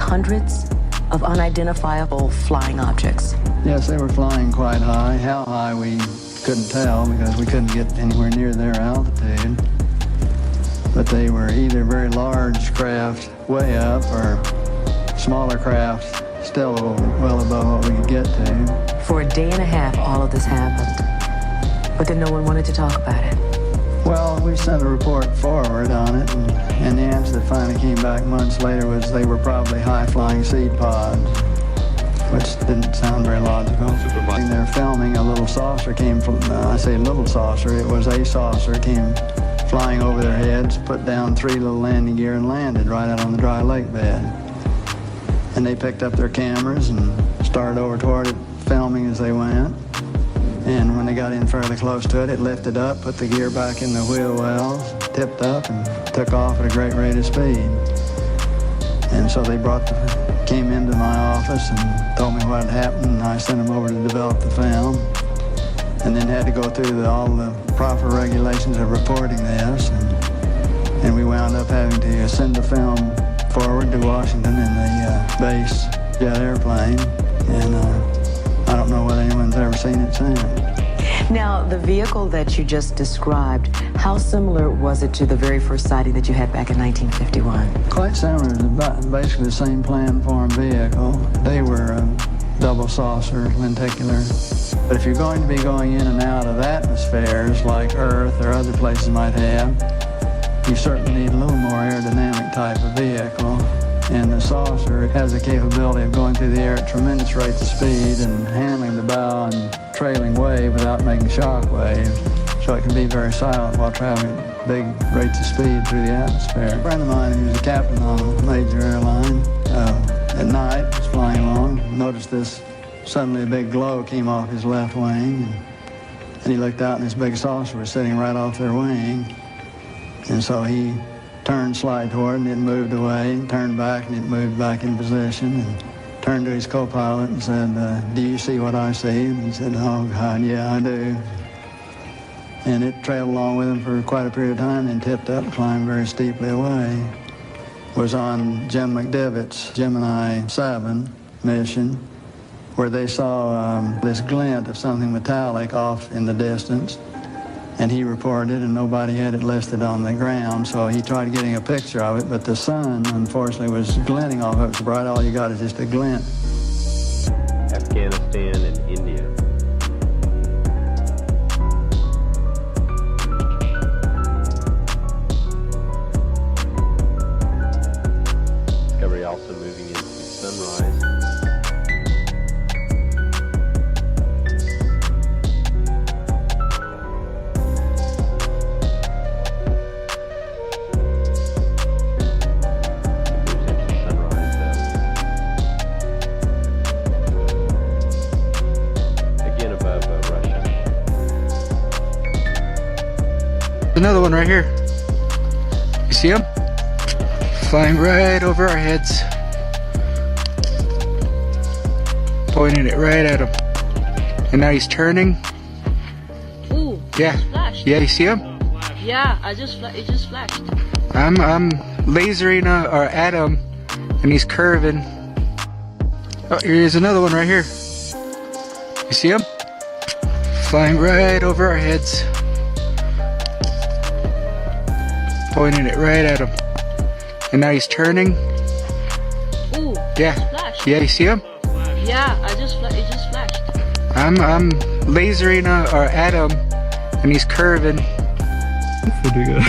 hundreds of unidentifiable flying objects. Yes, they were flying quite high. How high we couldn't tell because we couldn't get anywhere near their altitude. But they were either very large craft way up or smaller craft still well above what we could get to. For a day and a half, all of this happened. But then no one wanted to talk about it. Well, we sent a report forward on it, and the answer that finally came back months later was they were probably high-flying seed pods, which didn't sound very logical. And they're filming a little saucer came from, I say little saucer, it was a saucer, came flying over their heads, put down 3 little landing gear and landed right out on the dry lake bed. And they picked up their cameras and started over toward it, filming as they went. And when they got in fairly close to it, it lifted up, put the gear back in the wheel wells, tipped up, and took off at a great rate of speed. And so they came into my office and told me what had happened, and I sent them over to develop the film. And then had to go through all the proper regulations of reporting this. And we wound up having to send the film forward to Washington in the base jet airplane. And I don't know whether anyone's ever seen it since. Now, the vehicle that you just described, how similar was it to the very first sighting that you had back in 1951? Quite similar. It was basically the same plan-form vehicle. They were double saucer, lenticular. But if you're going to be going in and out of atmospheres like Earth or other places might have, you certainly need a little more aerodynamic type of vehicle. And the saucer has the capability of going through the air at tremendous rates of speed and handling the bow and trailing wave without making shock waves. So it can be very silent while traveling at big rates of speed through the atmosphere. A friend of mine who was a captain on a major airline at night was flying along, noticed this, suddenly a big glow came off his left wing, and he looked out and this big saucer was sitting right off their wing. And so he turned slide toward and it moved away, and turned back and it moved back in position, and turned to his co-pilot and said, do you see what I see? And he said, oh God, yeah, I do. And it trailed along with him for quite a period of time and tipped up, climbed very steeply away. Was on Jim McDivitt's Gemini 7 mission, where they saw this glint of something metallic off in the distance. And he reported, and nobody had it listed on the ground, so he tried getting a picture of it, but the sun, unfortunately, was glinting off. It was bright. All you got is just a glint. Afghanistan and India. Discovery also moving into sunrise. Another one right here. You see him? Flying right over our heads. Pointing it right at him. And now he's turning. Ooh, Yeah. flashed. Yeah, you see him? Yeah, it just flashed. I'm lasering at him, and he's curving. Oh, here's another one right here. You see him? Flying right over our heads. Pointing it right at him. And now he's turning. Ooh, Yeah. flashed. Yeah, you see him? Yeah, it just flashed. I'm lasering at him, and he's curving. Digga.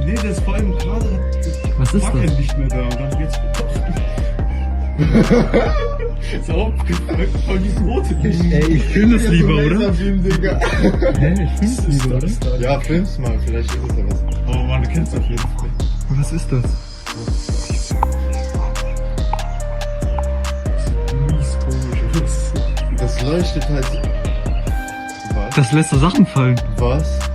Nee, das ist vor allem gerade. Was ist das? Nicht mehr da und dann geht's. So, voll dieses rote Licht. Ey, ich film das lieber, oder? Hä, ich film's lieber, oder? Ja, film's mal, vielleicht ist es ja was. Oh Mann, du kennst auf jeden Fall. Was ist das? Mies komisch. Das leuchtet halt. Was? Das lässt so Sachen fallen. Was?